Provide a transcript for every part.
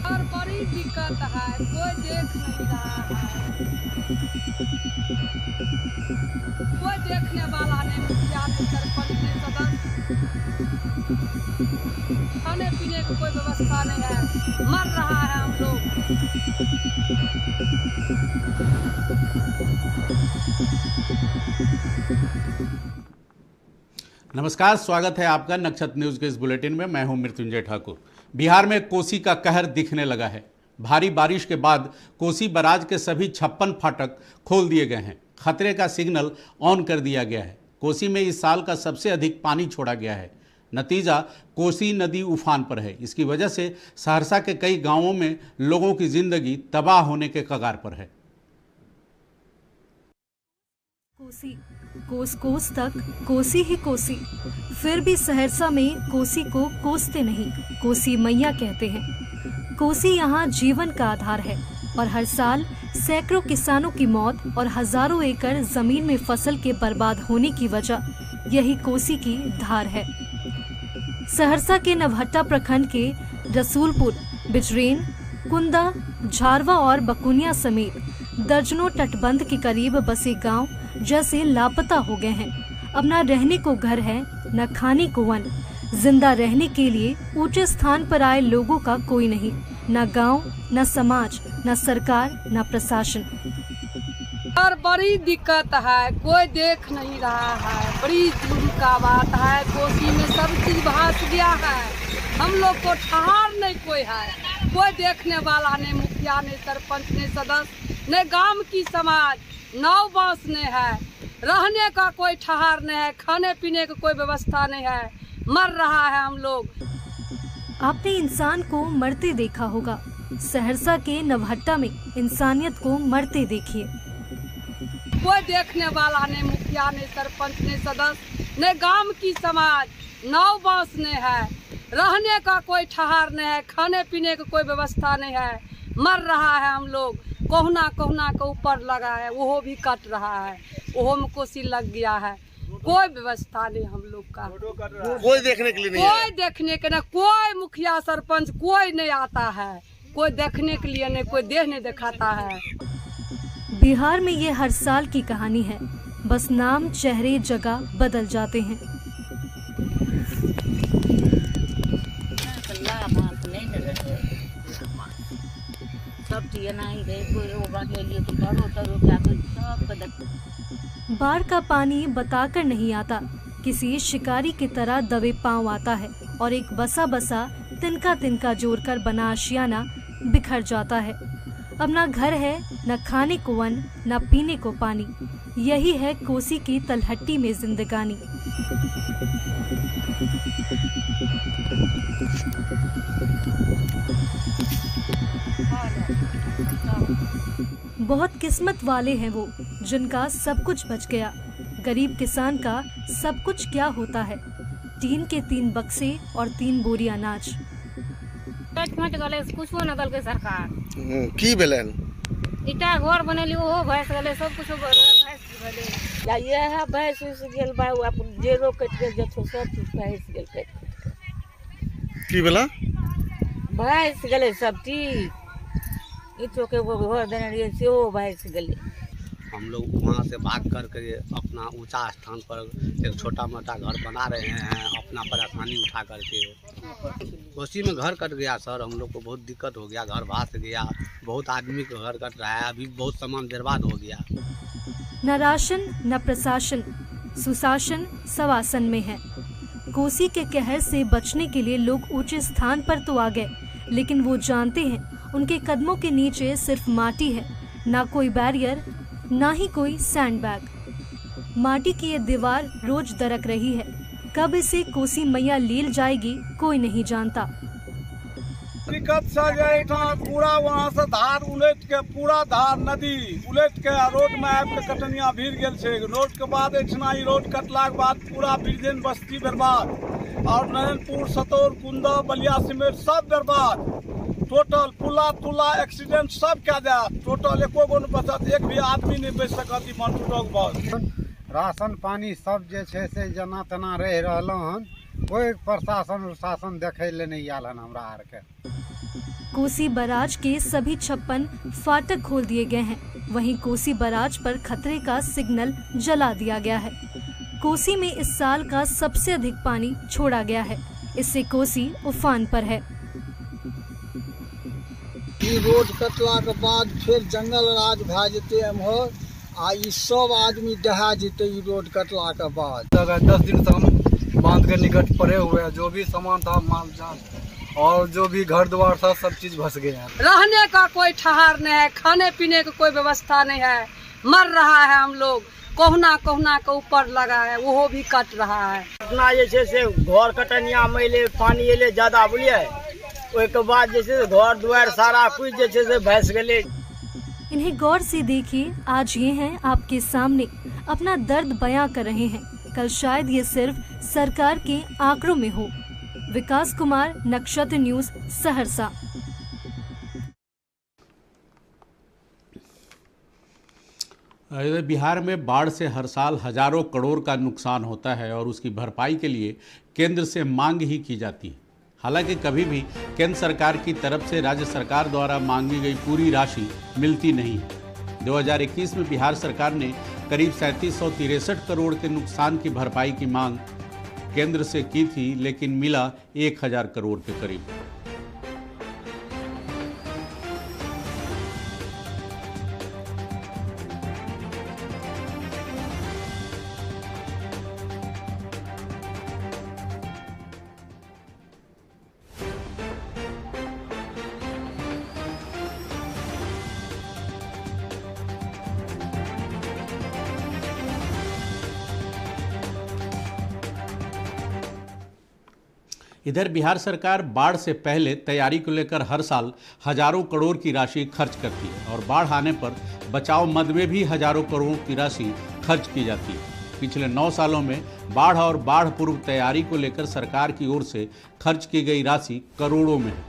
और बड़ी दिक्कत है, कोई देख नहीं रहा है, कोई देखने वाला नहीं, मुखिया नहीं, सरपंच नहीं, सदस्य, खाने पीने की कोई व्यवस्था नहीं है, मर रहा है हम लोग। नमस्कार, स्वागत है आपका नक्षत्र न्यूज के इस बुलेटिन में। मैं हूं मृत्युंजय ठाकुर। बिहार में कोसी का कहर दिखने लगा है। भारी बारिश के बाद कोसी बराज के सभी 56 फाटक खोल दिए गए हैं। खतरे का सिग्नल ऑन कर दिया गया है। कोसी में इस साल का सबसे अधिक पानी छोड़ा गया है। नतीजा, कोसी नदी उफान पर है। इसकी वजह से सहरसा के कई गांवों में लोगों की जिंदगी तबाह होने के कगार पर है। कोसी, कोस कोस तक कोसी ही कोसी, फिर भी सहरसा में कोसी को कोसते नहीं, कोसी मैया कहते हैं। कोसी यहाँ जीवन का आधार है और हर साल सैकड़ों किसानों की मौत और हजारों एकड़ जमीन में फसल के बर्बाद होने की वजह यही कोसी की धार है। सहरसा के नवहट्टा प्रखंड के रसूलपुर, बिजरेन, कुंदा, झारवा और बकुनिया समेत दर्जनों तटबंध के करीब बसे गांव जैसे लापता हो गए हैं। अब न रहने को घर है, न खाने को अन्न। जिंदा रहने के लिए ऊंचे स्थान पर आए लोगों का कोई नहीं, न गांव, न समाज, न सरकार, न प्रशासन। और बड़ी दिक्कत है, कोई देख नहीं रहा है, बड़ी दुख का बात है। कोसी में सब चीज भास गया है, हम लोग को ठहार नहीं कोई है, कोई देखने वाला नहीं, मुखिया नहीं, सरपंच नहीं, सदस्य नहीं, गांव की समाज नाव बांस नहीं है, रहने का कोई ठहार नहीं है, खाने पीने का कोई व्यवस्था नहीं है, मर रहा है हम लोग। आपने इंसान को मरते देखा होगा, सहरसा के नवहट्टा में इंसानियत को मरते देखिए। कोई देखने वाला नहीं, मुखिया नहीं, सरपंच नहीं, सदस्य नहीं, गांव की समाज नाव बांस नहीं है, रहने का कोई ठहार नहीं है, खाने पीने का कोई व्यवस्था नहीं है, मर रहा है हम लोग। कोहना कोहना के ऊपर लगा है, वो भी कट रहा है, वो में कोसी लग गया है, कोई व्यवस्था नहीं हम लोग का, कोई देखने के लिए नहीं, कोई देखने के नहीं, कोई मुखिया सरपंच कोई नहीं आता है, कोई देखने के लिए नहीं, कोई देह नहीं दिखाता है। बिहार में ये हर साल की कहानी है, बस नाम, चेहरे, जगह बदल जाते हैं। बाढ़ का पानी बताकर नहीं आता, किसी शिकारी की तरह दबे पांव आता है और एक बसा बसा तिनका तिनका जोड़कर बना आशियाना बिखर जाता है। अब ना घर है, न खाने को अन्न, न पीने को पानी। यही है कोसी की तलहट्टी में जिंदगानी। बहुत किस्मत वाले हैं वो जिनका सब कुछ बच गया। गरीब किसान का सब कुछ क्या होता है? टीन के 3 बक्से और 3 बोरी अनाज। कुछ न गल सरकार की भेलन इटा घर बनेली, ओहो भैंस गले, सब कुछ भैंस गले। या ये है भैंस उस गेल बा, अपन जे रोक कट गेल जथो सब चीज भैंस गेल कट। की भेला? भैंस गले सब चीज, इतो के वो घर देने रहिए से ओ भैंस गले। हम लोग वहाँ से भाग करके अपना ऊंचा स्थान पर एक छोटा मोटा घर बना रहे हैं, अपना परेशानी उठा करके। कोसी में घर कट गया सर, हम लोग को बहुत दिक्कत हो गया, घर भास गया, बहुत आदमी का घर कट रहा है, अभी बहुत सामान बर्बाद हो गया। न राशन न प्रशासन, सुशासन सवासन में है। कोसी के कहर से बचने के लिए लोग ऊंचे स्थान पर तो आ गए, लेकिन वो जानते हैं उनके कदमों के नीचे सिर्फ माटी है, ना कोई बैरियर, ना ही कोई सैंडबैग। माटी की ये दीवार रोज दरक रही है, कब इसे कोसी मैया लील जाएगी कोई नहीं जानता। दिक्कत से गए पूरा वहाँ से धार उलट के, पूरा धार नदी उलट के रोड में आबि के कटनिया भीड़ गेल छै। रोड के बाद एठना ई रोड कटला के बाद पूरा बिरजन बस्ती बर्बाद, और नारायणपुर, सतौर, कुंदा, बलिया सिमेट सब बर्बाद। टोटल पुला तुला एक्सीडेंट सब क्या जाए, टोटल एको गो नहीं बचत, एक भी आदमी नहीं बच सकत ई राशन पानी सब जे छै से जना तना रह रहल हन, कोई प्रशासन शासन देखे ले नहीं आल हमरा आर के। कोसी बराज के सभी 56 फाटक खोल दिए गए हैं। वहीं कोसी बराज पर खतरे का सिग्नल जला दिया गया है। कोसी में इस साल का सबसे अधिक पानी छोड़ा गया है। इससे कोसी उफान पर है। ई रोड कटला के बाद फिर जंगल राज भए जेतै एम्हर, आ ई सब आदमी दहा जेतै ई रोड कटला के बाद। 10 दिन से हम बांध के निकट पड़े हुए हैं। जो भी सामान था, माल जाल और जो भी घर द्वार था, सब चीज भस गया है। रहने का कोई ठहार नहीं है, खाने पीने का कोई व्यवस्था नहीं है। मर रहा है हम लोग, कोहना कोहना के ऊपर लगा है, वो भी कट रहा है। अपना जे से घर कटनिया में अले पानी अले ज्यादा बुझलिए, ओके बाद जे घर द्वार सारा कुछ जे से भस गए। इन्हें गौर से देखिए। आज ये हैं आपके सामने, अपना दर्द बयां कर रहे हैं। कल शायद ये सिर्फ सरकार के आंकड़ों में हो। विकास कुमार, नक्षत्र न्यूज, सहरसा। बिहार में बाढ़ से हर साल हजारों करोड़ का नुकसान होता है और उसकी भरपाई के लिए केंद्र से मांग ही की जाती है। हालांकि कभी भी केंद्र सरकार की तरफ से राज्य सरकार द्वारा मांगी गई पूरी राशि मिलती नहीं है। 2021 में बिहार सरकार ने करीब 3763 करोड़ के नुकसान की भरपाई की मांग केंद्र से की थी, लेकिन मिला 1000 करोड़ के करीब। इधर बिहार सरकार बाढ़ से पहले तैयारी को लेकर हर साल हजारों करोड़ की राशि खर्च करती है और बाढ़ आने पर बचाव मद में भी हजारों करोड़ की राशि खर्च की जाती है। पिछले 9 सालों में बाढ़ और बाढ़ पूर्व तैयारी को लेकर सरकार की ओर से खर्च की गई राशि करोड़ों में है।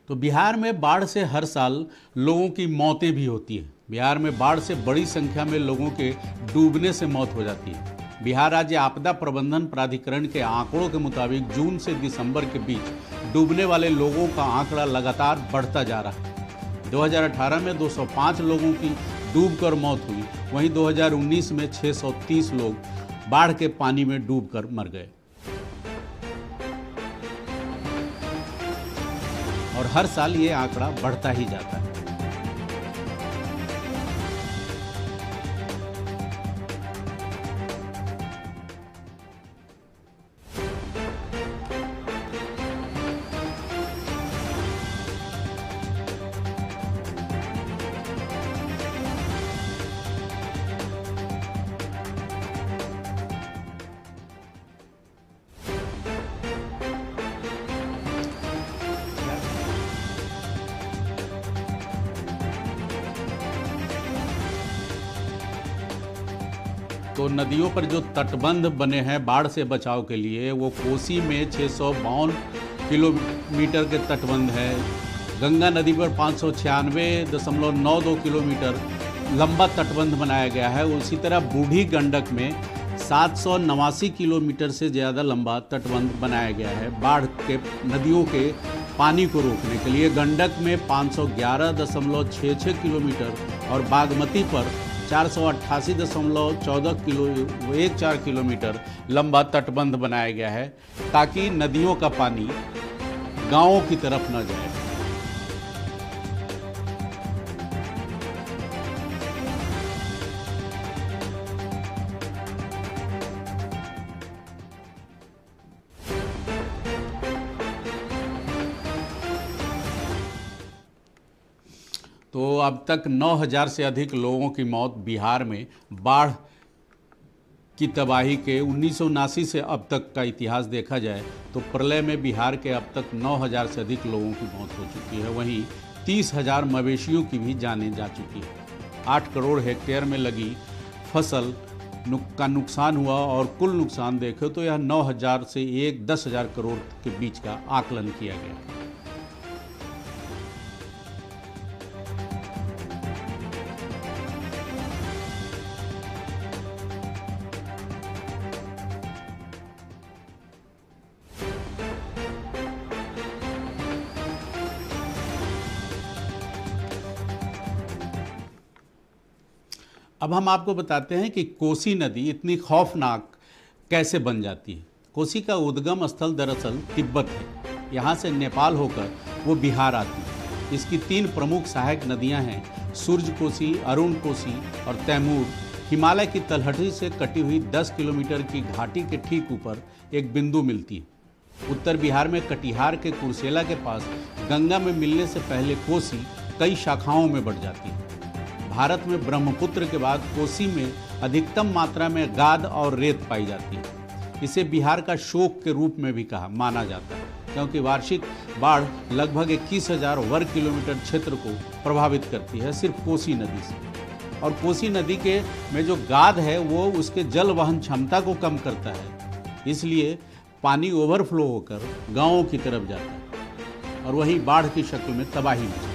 तो बिहार में बाढ़ से हर साल लोगों की मौतें भी होती हैं। बिहार में बाढ़ से बड़ी संख्या में लोगों के डूबने से मौत हो जाती है। बिहार राज्य आपदा प्रबंधन प्राधिकरण के आंकड़ों के मुताबिक जून से दिसंबर के बीच डूबने वाले लोगों का आंकड़ा लगातार बढ़ता जा रहा है। 2018 में 205 लोगों की डूबकर मौत हुई, वहीं 2019 में 630 लोग बाढ़ के पानी में डूबकर मर गए और हर साल ये आंकड़ा बढ़ता ही जाता है। तो नदियों पर जो तटबंध बने हैं बाढ़ से बचाव के लिए, वो कोसी में 652 किलोमीटर के तटबंध है। गंगा नदी पर 596.92 किलोमीटर लंबा तटबंध बनाया गया है। उसी तरह बूढ़ी गंडक में 789 किलोमीटर से ज़्यादा लंबा तटबंध बनाया गया है। बाढ़ के नदियों के पानी को रोकने के लिए गंडक में 511.66 किलोमीटर और बागमती पर 488.14 किलोमीटर लंबा तटबंध बनाया गया है, ताकि नदियों का पानी गांवों की तरफ न जाए। तो अब तक 9000 से अधिक लोगों की मौत बिहार में बाढ़ की तबाही के 1979 से अब तक का इतिहास देखा जाए तो प्रलय में बिहार के अब तक 9000 से अधिक लोगों की मौत हो चुकी है। वहीं 30,000 मवेशियों की भी जानें जा चुकी है। 8 करोड़ हेक्टेयर में लगी फसल का नुकसान हुआ और कुल नुकसान देखें तो यह 9,000 से 10,000 करोड़ के बीच का आकलन किया गया। अब हम आपको बताते हैं कि कोसी नदी इतनी खौफनाक कैसे बन जाती है। कोसी का उद्गम स्थल दरअसल तिब्बत है। यहाँ से नेपाल होकर वो बिहार आती है। इसकी 3 प्रमुख सहायक नदियाँ हैं, सूर्य कोसी, अरुण कोसी और तैमूर। हिमालय की तलहटी से कटी हुई 10 किलोमीटर की घाटी के ठीक ऊपर एक बिंदु मिलती है। उत्तर बिहार में कटिहार के कुर्सेला के पास गंगा में मिलने से पहले कोसी कई शाखाओं में बढ़ जाती है। भारत में ब्रह्मपुत्र के बाद कोसी में अधिकतम मात्रा में गाद और रेत पाई जाती है। इसे बिहार का शोक के रूप में भी माना जाता है, क्योंकि वार्षिक बाढ़ लगभग 21,000 वर्ग किलोमीटर क्षेत्र को प्रभावित करती है सिर्फ कोसी नदी से। और कोसी नदी के में जो गाद है वो उसके जल वहन क्षमता को कम करता है, इसलिए पानी ओवरफ्लो होकर गाँवों की तरफ जाता है और वही बाढ़ की शक्ल में तबाही मचाता है।